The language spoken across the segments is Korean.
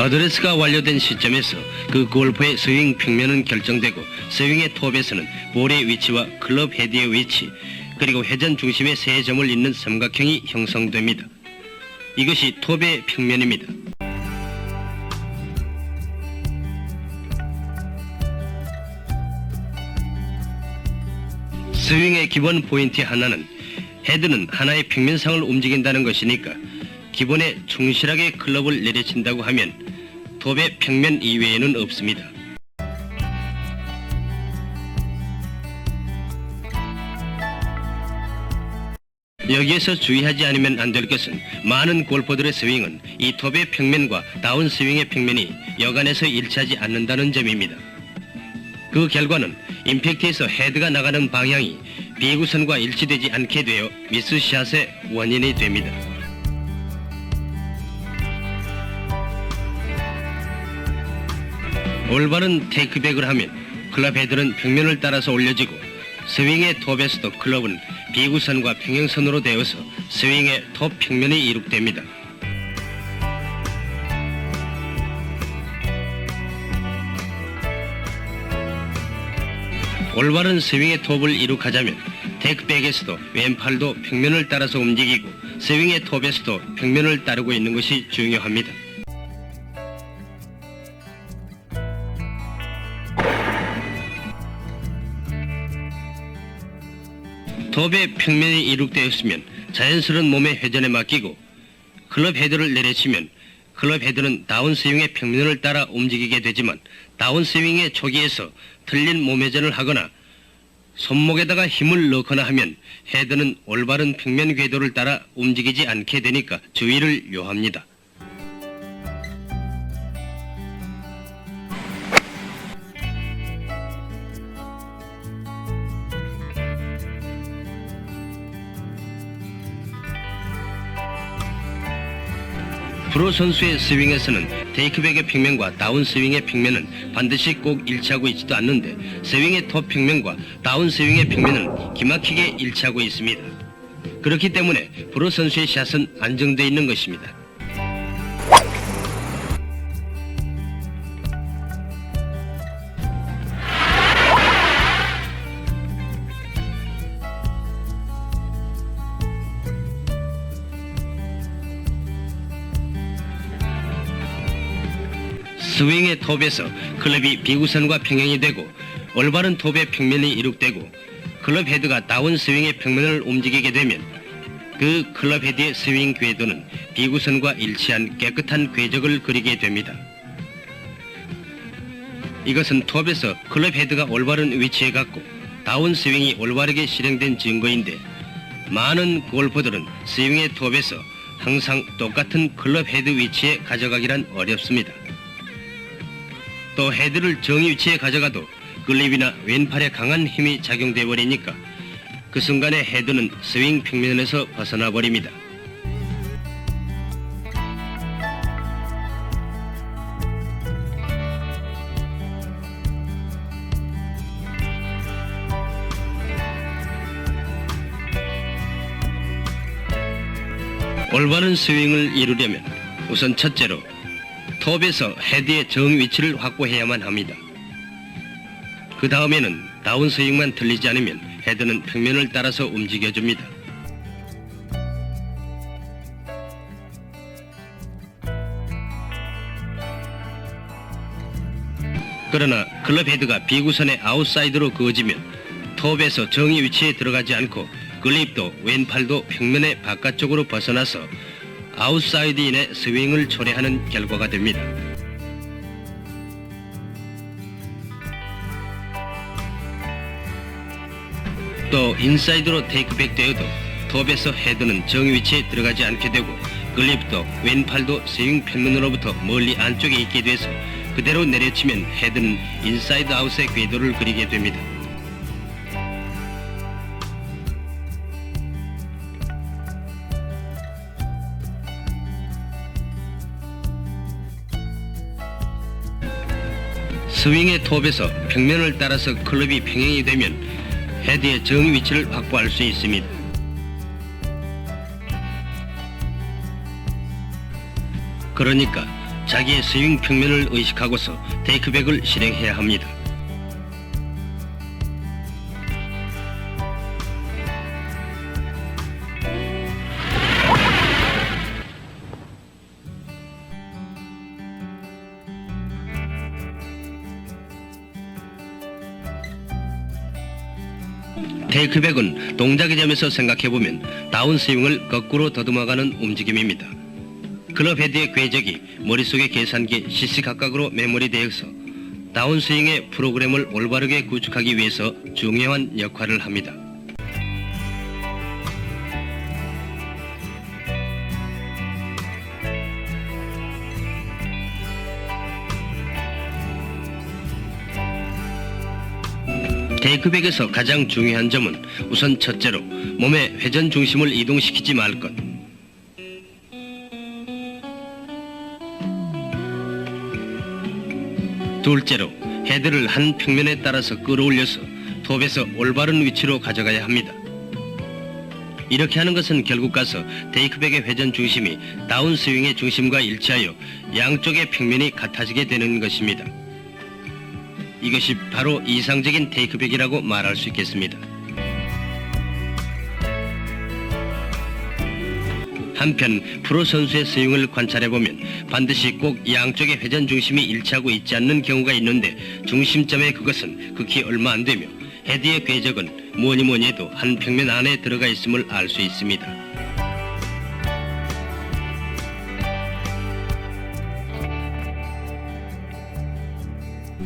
어드레스가 완료된 시점에서 그 골프의 스윙 평면은 결정되고 스윙의 톱에서는 볼의 위치와 클럽 헤드의 위치 그리고 회전 중심의 세 점을 잇는 삼각형이 형성됩니다. 이것이 톱의 평면입니다. 스윙의 기본 포인트 하나는 헤드는 하나의 평면상을 움직인다는 것이니까 기본에 충실하게 클럽을 내려친다고 하면 톱의 평면 이외에는 없습니다. 여기에서 주의하지 않으면 안 될 것은 많은 골퍼들의 스윙은 이 톱의 평면과 다운 스윙의 평면이 여간해서 일치하지 않는다는 점입니다. 그 결과는 임팩트에서 헤드가 나가는 방향이 비구선과 일치되지 않게 되어 미스샷의 원인이 됩니다. 올바른 테이크백을 하면 클럽 헤드는 평면을 따라서 올려지고 스윙의 톱에서도 클럽은 비구선과 평행선으로 되어서 스윙의 톱 평면이 이룩됩니다. 올바른 스윙의 톱을 이룩하자면 테이크백에서도 왼팔도 평면을 따라서 움직이고 스윙의 톱에서도 평면을 따르고 있는 것이 중요합니다. 톱의 평면이 이룩되었으면 자연스러운 몸의 회전에 맡기고 클럽 헤드를 내려치면 클럽 헤드는 다운스윙의 평면을 따라 움직이게 되지만 다운스윙의 초기에서 틀린 몸회전을 하거나 손목에다가 힘을 넣거나 하면 헤드는 올바른 평면 궤도를 따라 움직이지 않게 되니까 주의를 요합니다. 프로 선수의 스윙에서는 테이크백의 평면과 다운스윙의 평면은 반드시 꼭 일치하고 있지도 않는데 스윙의 톱 평면과 다운스윙의 평면은 기막히게 일치하고 있습니다. 그렇기 때문에 프로 선수의 샷은 안정되어 있는 것입니다. 스윙의 톱에서 클럽이 비구선과 평행이 되고 올바른 톱의 평면이 이룩되고 클럽 헤드가 다운 스윙의 평면을 움직이게 되면 그 클럽 헤드의 스윙 궤도는 비구선과 일치한 깨끗한 궤적을 그리게 됩니다. 이것은 톱에서 클럽 헤드가 올바른 위치에 갔고 다운 스윙이 올바르게 실행된 증거인데 많은 골퍼들은 스윙의 톱에서 항상 똑같은 클럽 헤드 위치에 가져가기란 어렵습니다. 또 헤드를 정위 위치에 가져가도 클립이나 왼팔에 강한 힘이 작용돼 버리니까 그 순간에 헤드는 스윙 평면에서 벗어나 버립니다. 올바른 스윙을 이루려면 우선 첫째로 톱에서 헤드의 정위치를 확보해야만 합니다. 그 다음에는 다운스윙만 틀리지 않으면 헤드는 평면을 따라서 움직여줍니다. 그러나 클럽 헤드가 비구선의 아웃사이드로 그어지면 톱에서 정위 위치에 들어가지 않고 클립도 왼팔도 평면의 바깥쪽으로 벗어나서 아웃사이드인의 스윙을 초래하는 결과가 됩니다. 또 인사이드로 테이크백 되어도 톱에서 헤드는 정위치에 들어가지 않게 되고 클립도 왼팔도 스윙 평면으로부터 멀리 안쪽에 있게 돼서 그대로 내려치면 헤드는 인사이드 아웃의 궤도를 그리게 됩니다. 스윙의 톱에서 평면을 따라서 클럽이 평행이 되면 헤드의 정위치를 확보할 수 있습니다. 그러니까 자기의 스윙 평면을 의식하고서 테이크백을 실행해야 합니다. 테이크백은 동작의 점에서 생각해보면 다운스윙을 거꾸로 더듬어가는 움직임입니다. 클럽 헤드의 궤적이 머릿속의 계산기 시시각각으로 메모리되어서 다운스윙의 프로그램을 올바르게 구축하기 위해서 중요한 역할을 합니다. 테이크백에서 가장 중요한 점은 우선 첫째로 몸의 회전 중심을 이동시키지 말 것. 둘째로 헤드를 한 평면에 따라서 끌어올려서 톱에서 올바른 위치로 가져가야 합니다. 이렇게 하는 것은 결국 가서 테이크백의 회전 중심이 다운스윙의 중심과 일치하여 양쪽의 평면이 같아지게 되는 것입니다. 이것이 바로 이상적인 테이크백이라고 말할 수 있겠습니다. 한편 프로 선수의 스윙을 관찰해보면 반드시 꼭 양쪽의 회전 중심이 일치하고 있지 않는 경우가 있는데 중심점의 그것은 극히 얼마 안 되며 헤드의 궤적은 뭐니 해도 한 평면 안에 들어가 있음을 알 수 있습니다.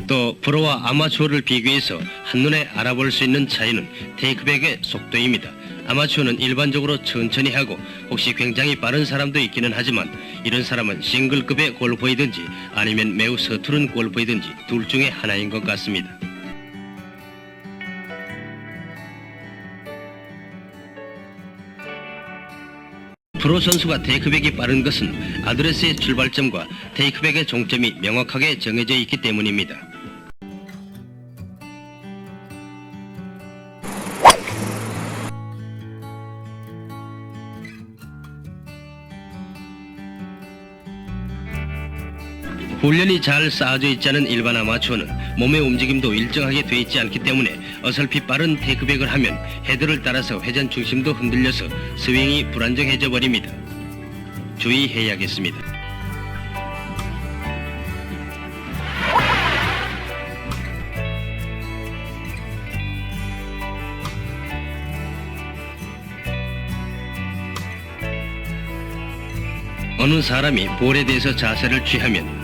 또 프로와 아마추어를 비교해서 한눈에 알아볼 수 있는 차이는 테이크백의 속도입니다. 아마추어는 일반적으로 천천히 하고 혹시 굉장히 빠른 사람도 있기는 하지만 이런 사람은 싱글급의 골퍼이든지 아니면 매우 서투른 골퍼이든지 둘 중에 하나인 것 같습니다. 프로 선수가 테이크백이 빠른 것은 아드레스의 출발점과 테이크백의 종점이 명확하게 정해져 있기 때문입니다. 훈련이 잘 쌓아져 있지 않은 일반 아마추어는 몸의 움직임도 일정하게 돼 있지 않기 때문에 어설피 빠른 테이크백을 하면 헤드를 따라서 회전 중심도 흔들려서 스윙이 불안정해져 버립니다. 주의해야겠습니다. 어느 사람이 볼에 대해서 자세를 취하면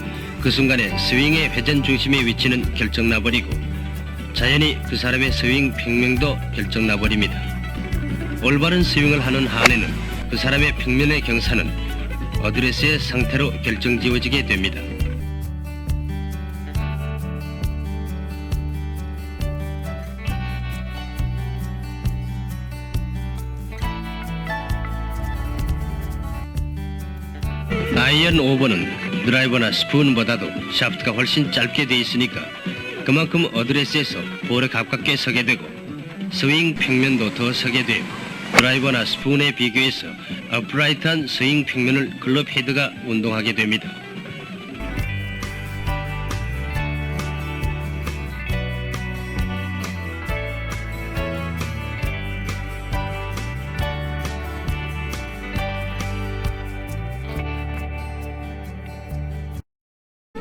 그 순간에 스윙의 회전 중심의 위치는 결정나버리고 자연히 그 사람의 스윙 평면도 결정나버립니다. 올바른 스윙을 하는 한에는 그 사람의 평면의 경사는 어드레스의 상태로 결정지어지게 됩니다. 아이언 5번은 드라이버나 스푼보다도 샤프트가 훨씬 짧게 돼 있으니까 그만큼 어드레스에서 볼에 가깝게 서게 되고 스윙 평면도 더 서게 되고 드라이버나 스푼에 비교해서 어프라이트한 스윙 평면을 클럽 헤드가 운동하게 됩니다.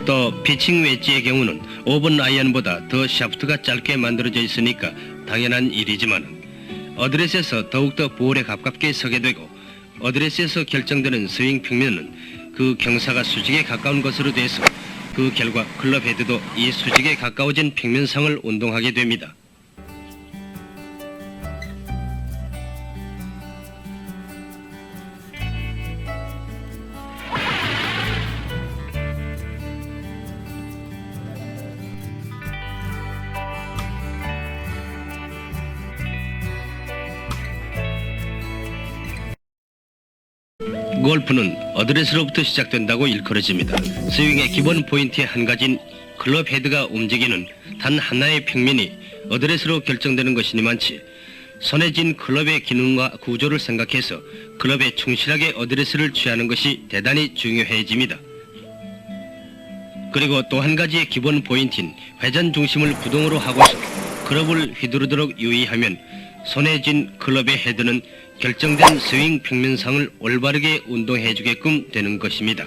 또 피칭 웨지의 경우는 5번 아이언보다 더 샤프트가 짧게 만들어져 있으니까 당연한 일이지만 어드레스에서 더욱더 볼에 가깝게 서게 되고 어드레스에서 결정되는 스윙 평면은 그 경사가 수직에 가까운 것으로 돼서 그 결과 클럽 헤드도 이 수직에 가까워진 평면상을 운동하게 됩니다. 골프는 어드레스로부터 시작된다고 일컬어집니다. 스윙의 기본 포인트의 한 가지인 클럽 헤드가 움직이는 단 하나의 평면이 어드레스로 결정되는 것이니만치 손에 쥔 클럽의 기능과 구조를 생각해서 클럽에 충실하게 어드레스를 취하는 것이 대단히 중요해집니다. 그리고 또 한 가지의 기본 포인트인 회전 중심을 구동으로 하고서 클럽을 휘두르도록 유의하면 손에 쥔 클럽의 헤드는 결정된 스윙 평면상을 올바르게 운동해주게끔 되는 것입니다.